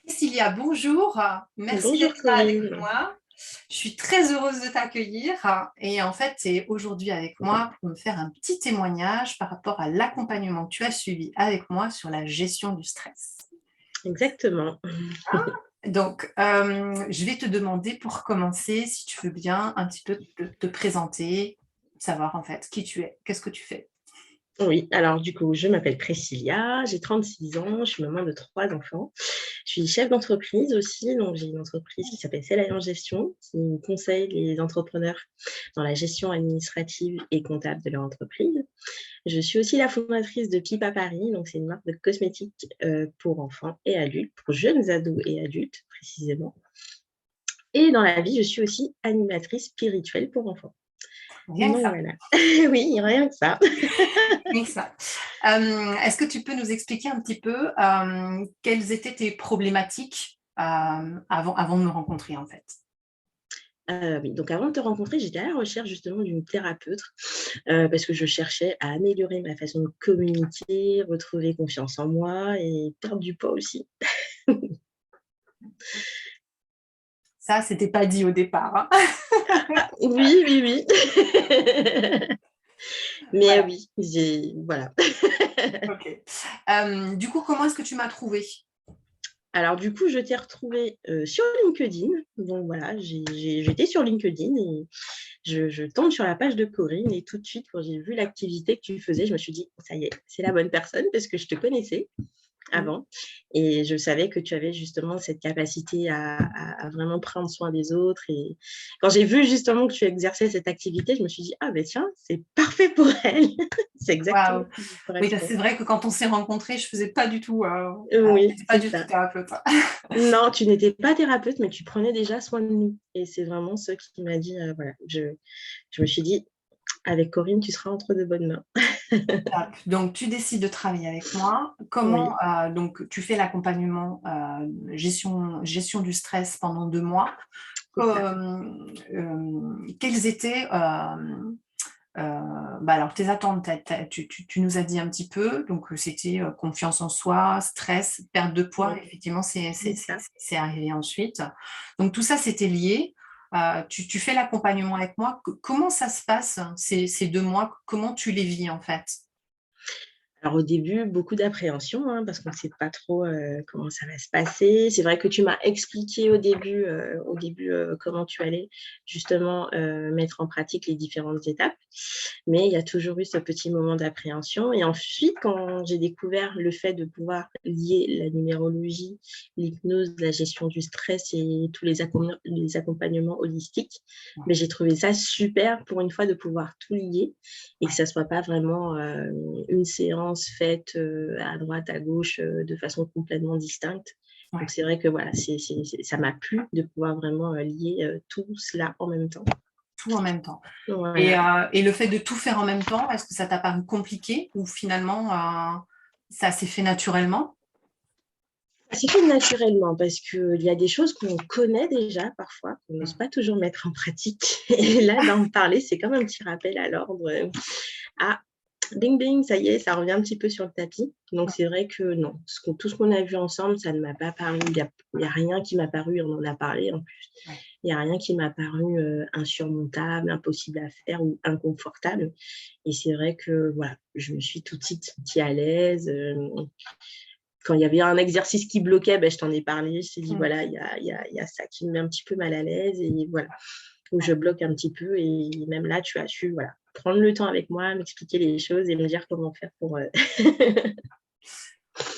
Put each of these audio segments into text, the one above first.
Cécilia, bonjour. Merci Bonjour d'être là avec Corinne. moi. Je suis très heureuse de t'accueillir et en fait, tu es aujourd'hui avec moi pour me faire un petit témoignage par rapport à l'accompagnement que tu as suivi avec moi sur la gestion du stress. Exactement. Donc, je vais te demander pour commencer, si tu veux bien, un petit peu te présenter, savoir en fait qui tu es, qu'est-ce que tu fais. Oui, alors du coup, je m'appelle Priscilla, j'ai 36 ans, je suis maman de 3 enfants. Je suis chef d'entreprise aussi, donc j'ai une entreprise qui s'appelle Céline Gestion, qui conseille les entrepreneurs dans la gestion administrative et comptable de leur entreprise. Je suis aussi la fondatrice de Pipa Paris, donc c'est une marque de cosmétiques pour enfants et adultes, pour jeunes ados et adultes précisément. Et dans la vie, je suis aussi animatrice spirituelle pour enfants. Rien que Donc ça. voilà. Oui, rien que ça. Rien que ça. Est-ce que tu peux nous expliquer un petit peu quelles étaient tes problématiques avant de me rencontrer en fait? Oui, donc avant de te rencontrer, j'étais à la recherche justement d'une thérapeute, parce que je cherchais à améliorer ma façon de communiquer, retrouver confiance en moi et perdre du poids aussi. Ça, c'était pas dit au départ, hein. Oui, oui, oui. Mais Voilà, oui, j'ai voilà. ok. Du coup, comment est-ce que tu m'as trouvée? Alors du coup, je t'ai retrouvée, sur LinkedIn. Donc voilà, j'étais sur LinkedIn et je tombe sur la page de Corinne et tout de suite, quand j'ai vu l'activité que tu faisais, je me suis dit: «Ça y est, c'est la bonne personne» parce que je te connaissais avant et je savais que tu avais justement cette capacité à vraiment prendre soin des autres et quand j'ai vu justement que tu exerçais cette activité, je me suis dit: «Ah beh tiens, c'est parfait pour elle». C'est exactement Waouh. ce qui me Oui, correspond. c'est vrai que quand on s'est rencontrés, je faisais pas du tout, Oui, j'étais pas c'est du tout ça. thérapeute. Non, tu n'étais pas thérapeute, mais tu prenais déjà soin de nous et c'est vraiment ce qui m'a dit, voilà, je me suis dit: «Avec Corinne, tu seras entre de bonnes mains». Top. Donc, tu décides de travailler avec moi. Comment, Oui, donc, tu fais l'accompagnement, gestion du stress pendant 2 mois. c'est ça. Quelles étaient, bah, alors tes attentes? Tu nous as dit un petit peu, donc c'était, confiance en soi, stress, perte de poids, Oui, effectivement, c'est ça. c'est arrivé ensuite. Donc tout ça, c'était lié. Tu fais l'accompagnement avec moi. Comment ça se passe ces 2 mois? Comment tu les vis, en fait? Alors au début, beaucoup d'appréhension, hein, parce qu'on ne sait pas trop, comment ça va se passer. C'est vrai que tu m'as expliqué au début, comment tu allais justement, mettre en pratique les différentes étapes, mais il y a toujours eu ce petit moment d'appréhension et ensuite quand j'ai découvert le fait de pouvoir lier la numérologie, l'hypnose, la gestion du stress et tous les accompagnements holistiques, mais j'ai trouvé ça super pour une fois de pouvoir tout lier et que Ouais, ça soit pas vraiment, une séance faite, à droite, à gauche, de façon complètement distincte. Donc ouais, c'est vrai que voilà, c'est ça m'a plu de pouvoir vraiment, lier, tout cela en même temps. tout en même temps. Voilà. Et le fait de tout faire en même temps, est-ce que ça t'a paru compliqué ou finalement, ça s'est fait naturellement? Ça s'est fait naturellement parce qu'il y a des choses qu'on connaît déjà parfois, qu'on n'ose Mmh. pas toujours mettre en pratique et là, d'en parler, c'est comme un petit rappel à l'ordre, «Ah, bing bing, ça y est, ça revient un petit peu sur le tapis». Donc c'est vrai que non, tout ce qu'on a vu ensemble, ça ne m'a pas paru il y a rien qui m'a paru, on en a parlé en plus, Ouais. il y a rien qui m'a paru, insurmontable, impossible à faire ou inconfortable et c'est vrai que voilà, je me suis tout de suite sentie à l'aise, quand il y avait un exercice qui bloquait, ben je t'en ai parlé, je t'ai dit: Mmh. «Voilà, il y a ça qui me met un petit peu mal à l'aise» et voilà, où je Ouais. bloque un petit peu et même là, tu as su, voilà, prendre le temps avec moi, m'expliquer les choses et me dire comment faire pour,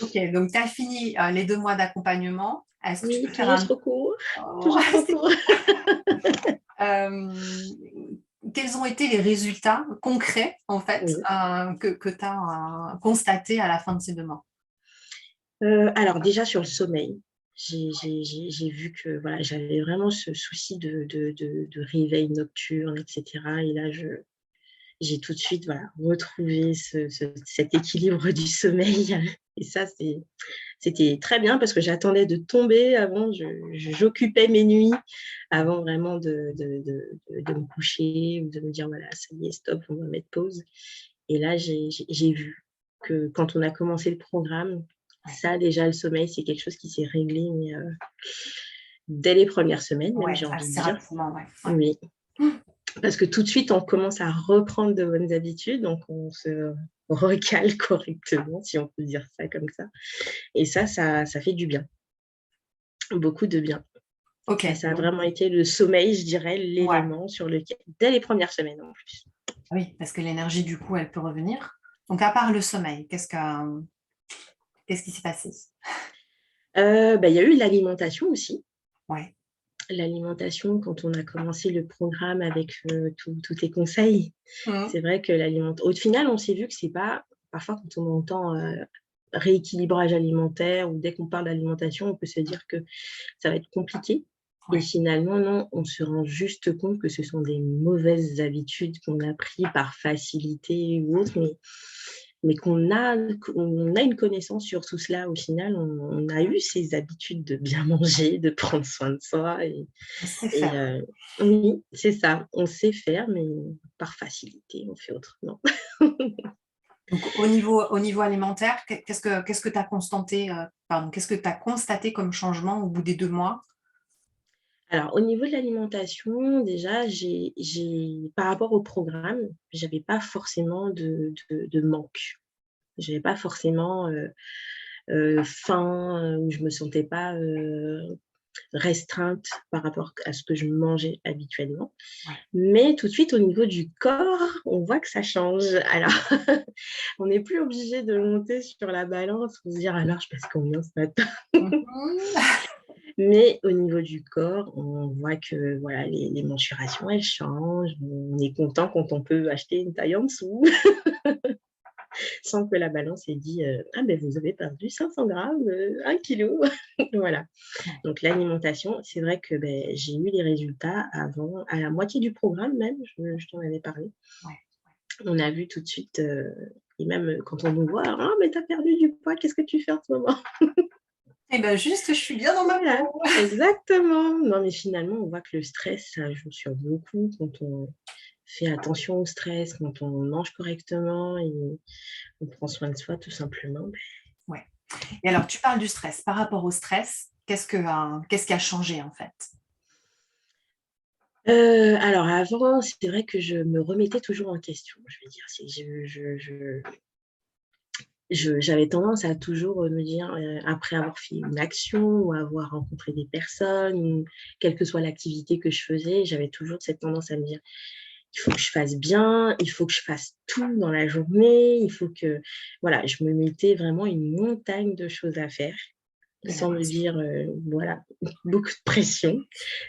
OK, donc tu as fini, les 2 mois d'accompagnement. Est-ce que tu oui, peux faire toujours un trop court, oh, toujours trop c'est court. hem, quels ont été les résultats concrets, en fait, Oui. que tu as, constatés à la fin de ces 2 mois? Alors déjà sur le sommeil, j'ai vu que, voilà, j'avais vraiment ce souci de réveil nocturne et cetera et là, j'ai tout de suite, voilà, retrouvé cet équilibre du sommeil et ça, c'était très bien parce que j'attendais de tomber avant, j'occupais mes nuits avant vraiment de me coucher ou de me dire: «Voilà, ça y est, stop, on va mettre pause» et là, j'ai vu que quand on a commencé le programme, Ouais, Ça, déjà, le sommeil, c'est quelque chose qui s'est réglé mais, dès les premières semaines, même, ouais, j'ai envie de assez dire. rapidement, ouais. Ouais. Oui, parce que tout de suite, on commence à reprendre de bonnes habitudes, donc on se recale correctement, si on peut dire ça comme ça. Et ça fait du bien, beaucoup de bien. Ok, Et ça a donc, vraiment été le sommeil, je dirais, ouais, l'élément sur lequel dès les premières semaines, en plus. oui, parce que l'énergie, du coup, elle peut revenir. Donc, à part le sommeil, qu'est-ce qui s'est passé? Bah, il y a eu l'alimentation aussi. Ouais. L'alimentation, quand on a commencé le programme avec, tous tes conseils, Mhm. c'est vrai que au final, on s'est vu que c'est pas parfois quand on entend, rééquilibrage alimentaire ou dès qu'on parle d'alimentation, on peut se dire que ça va être compliqué et Ouais, finalement non, on se rend juste compte que ce sont des mauvaises habitudes qu'on a pris par facilité ou autre, mais qu'on a une connaissance sur tout cela. Au final, on a eu ces habitudes de bien manger, de prendre soin de soi on sait et faire. oui, c'est ça, on sait faire, mais par facilité, on fait autrement. Donc, au niveau alimentaire, qu'est-ce que tu as constaté, pardon, qu'est-ce que tu as constaté comme changement au bout des 2 mois? Alors, au niveau de l'alimentation, déjà, par rapport au programme, j'avais pas forcément de manque. J'avais pas forcément, faim, ou je me sentais pas, restreinte par rapport à ce que je mangeais habituellement. Ouais. Mais tout de suite, au niveau du corps, on voit que ça change. Alors, on n'est plus obligé de monter sur la balance pour se dire: «Alors, je pèse combien ce matin?» Mhm. Mais au niveau du corps, on voit que voilà, les mensurations, elles changent. On est content quand on peut acheter une taille en dessous, sans que la balance ait dit, «Ah ben vous avez perdu 500 grammes, 1 kilo». Voilà. Ouais, Donc l'alimentation, c'est vrai que, beh, j'ai eu les résultats avant à la moitié du programme même, je t'en avais parlé. ouais. On a vu tout de suite, et même, quand on nous voit: «Ah mais tu as perdu du poids, qu'est-ce que tu fais en ce moment?» Et ben juste, je suis bien dans ma Voilà, peau. exactement. Non, mais finalement, on voit que le stress, ça joue sur beaucoup quand on fait attention au stress, quand on mange correctement et on prend soin de soi tout simplement. Ouais. Et alors, tu parles du stress. Par rapport au stress, qu'est-ce qui a changé en fait? Alors avant, c'est vrai que je me remettais toujours en question, je vais dire. C'est j'avais tendance à toujours, me dire, après avoir fait une action ou avoir rencontré des personnes ou quelle que soit l'activité que je faisais, j'avais toujours cette tendance à me dire: «Il faut que je fasse bien, il faut que je fasse tout dans la journée, il faut que» voilà, je me mettais vraiment une montagne de choses à faire, De la sans me pression. dire, voilà, beaucoup de pression,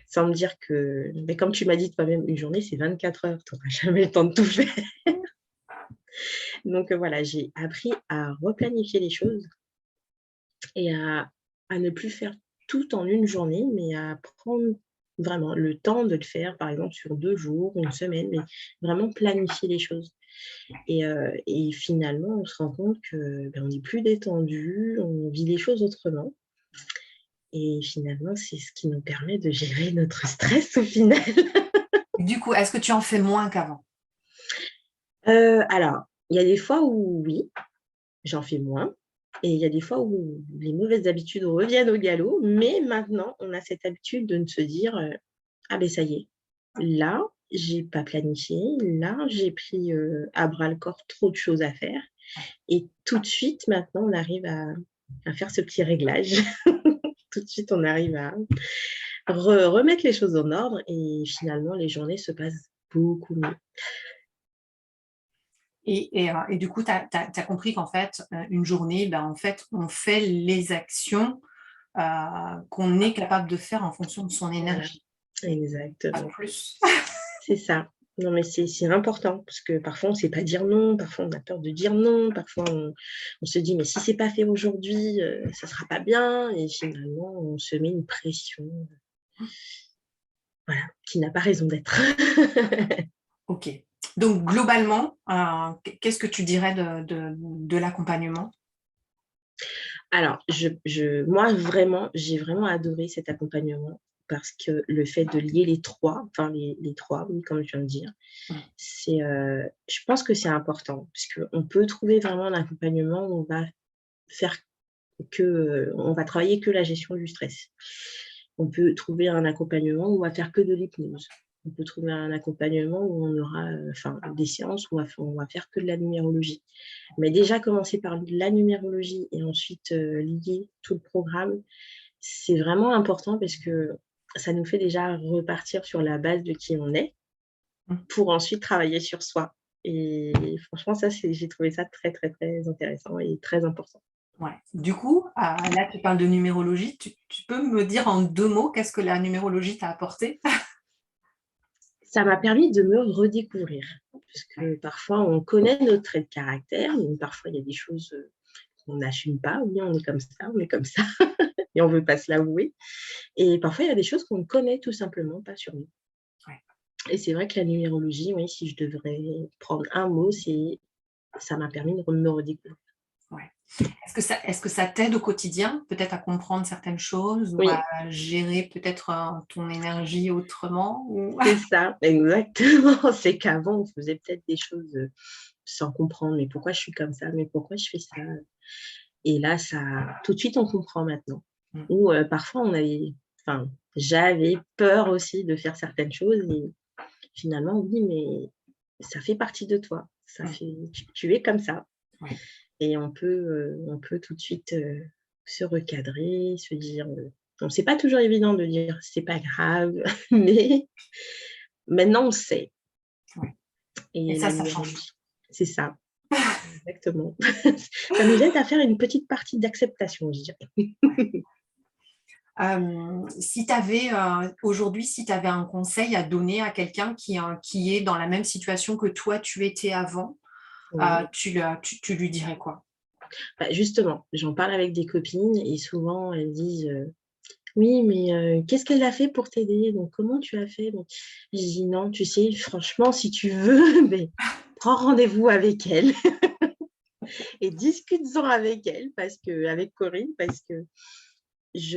sans me dire que mais comme tu m'as dit toi-même, une journée, c'est 24 heures, tu auras jamais le temps de tout faire. Donc, voilà, j'ai appris à replanifier les choses et à ne plus faire tout en une journée, mais à prendre vraiment le temps de le faire, par exemple sur 2 jours, une semaine, mais vraiment planifier les choses et finalement, on se rend compte que, ben, on est plus détendu, on vit les choses autrement et finalement, c'est ce qui nous permet de gérer notre stress au final. Du coup, est-ce que tu en fais moins qu'avant? Alors, il y a des fois où oui, j'en fais moins et il y a des fois où les mauvaises habitudes reviennent au galop, mais maintenant, on a cette habitude de se dire, «Ah ben ça y est, là, j'ai pas planifié, là, j'ai pris, à bras le corps trop de choses à faire» Ouais. et tout de suite, maintenant, on arrive à faire ce petit réglage. Tout de suite, on arrive à remettre les choses en ordre et finalement, les journées se passent beaucoup mieux. Et du coup, tu as compris qu'en fait, une journée, ben, en fait, on fait les actions, qu'on est capable de faire en fonction de son Voilà, énergie, pas exactement. plus. C'est ça. Non, mais c'est important parce que parfois on ne sait pas dire non, parfois on a peur de dire non, parfois on se dit: «Mais si c'est pas fait aujourd'hui, ça sera pas bien» et finalement on se met une pression, voilà, qui n'a pas raison d'être. OK. Donc globalement, qu'est-ce que tu dirais de l'accompagnement? Alors moi vraiment, j'ai vraiment adoré cet accompagnement parce que le fait de lier les 3, enfin les 3, oui, comme je viens de dire, Mmh. je pense que c'est important parce qu'on peut trouver vraiment un accompagnement où on va faire on va travailler que la gestion du stress. On peut trouver un accompagnement où on va faire que de l'hypnose. On peut trouver un accompagnement où on aura des séances où on va faire que de la numérologie. Mais déjà, commencer par la numérologie et ensuite lier tout le programme, c'est vraiment important parce que ça nous fait déjà repartir sur la base de qui on est pour ensuite travailler sur soi. Et franchement, ça, j'ai trouvé ça très, très, très intéressant et très important. Ouais. Du coup, là, tu parles de numérologie. Tu peux me dire en 2 mots qu'est-ce que la numérologie t'a apporté? Ça m'a permis de me redécouvrir. Parce que parfois, on connaît notre trait de caractère, mais parfois, il y a des choses qu'on n'assume pas. Oui, on est comme ça, et on ne veut pas se l'avouer. Et parfois, il y a des choses qu'on ne connaît tout simplement pas sur nous. Ouais. Et c'est vrai que la numérologie, oui, si je devrais prendre un mot, ça m'a permis de me redécouvrir. Ouais. Est-ce que ça t'aide au quotidien, peut-être à comprendre certaines choses ou Oui. à gérer peut-être ton énergie autrement C'est ça, exactement. C'est qu'avant, on faisait peut-être des choses sans comprendre. Mais pourquoi je suis comme ça? Mais pourquoi je fais ça? Et là, tout de suite, on comprend maintenant. Ou parfois, j'avais peur aussi de faire certaines choses. Et finalement, oui, mais ça fait partie de toi. Tu es comme ça. Ouais. Et on peut tout de suite se recadrer, se dire... Bon, c'est pas toujours évident de dire c'est pas grave, mais maintenant on sait. Ouais. Et ça, la ça change. numérologie, c'est ça. Exactement. Ça nous aide à faire une petite partie d'acceptation, je dirais. Si tu avais aujourd'hui, si tu avais un conseil à donner à quelqu'un qui est dans la même situation que toi, tu étais avant, Oui. tu lui dirais quoi? Justement, j'en parle avec des copines et souvent elles disent oui, mais qu'est-ce qu'elle a fait pour t'aider? Donc, comment tu as fait? Donc, je dis non, tu sais, franchement, si tu veux, mais prends rendez-vous avec elle et discute-en avec elle, avec Corinne, parce que il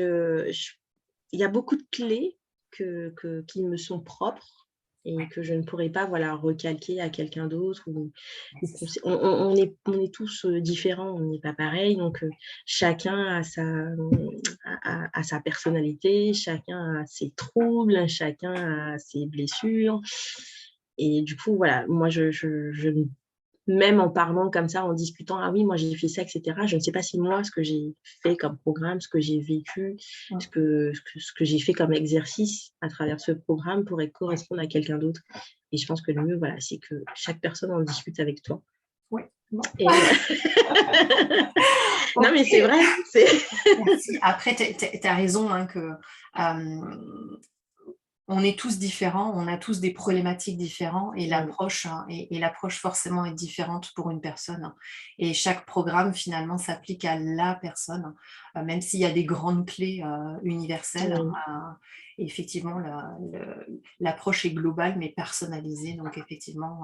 y a beaucoup de clés qui me sont propres et que je ne pourrais pas recalquer à quelqu'un d'autre. On est tous différents, on n'est pas pareil. Donc, chacun a sa personnalité, chacun a ses troubles, chacun a ses blessures. Et du coup, voilà, moi, même en parlant comme ça, en discutant, ah oui, moi j'ai fait ça, etc. Je ne sais pas si moi, ce que j'ai fait comme programme, ce que j'ai vécu, ce que j'ai fait comme exercice à travers ce programme pourrait correspondre à quelqu'un d'autre. Et je pense que le mieux, c'est que chaque personne en discute avec toi. Oui. Bon. Et... Non, mais c'est vrai. Merci. Après, tu as raison que on est tous différents, on a tous des problématiques différentes et l'approche forcément est différente pour une personne. Et chaque programme finalement s'applique à la personne, même s'il y a des grandes clés universelles. Effectivement, l'approche est globale mais personnalisée. Donc effectivement,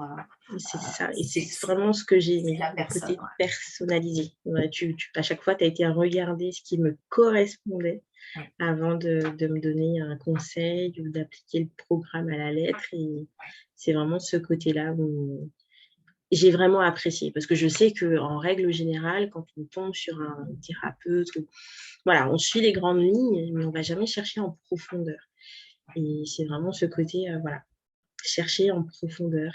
c'est ça. Et c'est vraiment ce que j'ai aimé, le côté personnalisé. À chaque fois, tu as été à regarder ce qui me correspondait. Avant de me donner un conseil ou d'appliquer le programme à la lettre. Et c'est vraiment ce côté-là où j'ai vraiment apprécié. Parce que je sais qu'en règle générale, quand on tombe sur un thérapeute, on suit les grandes lignes, mais on ne va jamais chercher en profondeur. Et c'est vraiment ce côté, chercher en profondeur.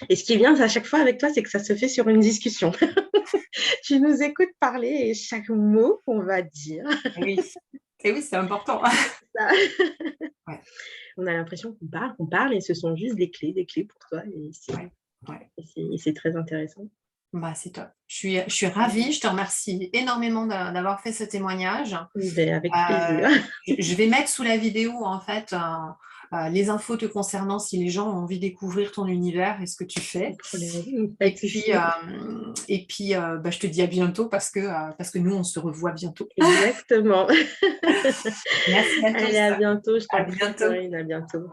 Et ce qui est bien à chaque fois avec toi, c'est que ça se fait sur une discussion. Tu nous écoutes parler et chaque mot qu'on va dire. Oui, c'est important. On a l'impression qu'on parle et ce sont juste des clés pour toi. Et c'est très intéressant. C'est top. Je suis ravie. Je te remercie énormément d'avoir fait ce témoignage. Avec plaisir. Je vais mettre sous la vidéo, en fait, les infos te concernant si les gens ont envie de découvrir ton univers et ce que tu fais. Et puis, je te dis à bientôt parce que nous, on se revoit bientôt. Exactement. Merci à tous. Allez, à bientôt. Je t'en prie, bientôt. Corinne, à bientôt.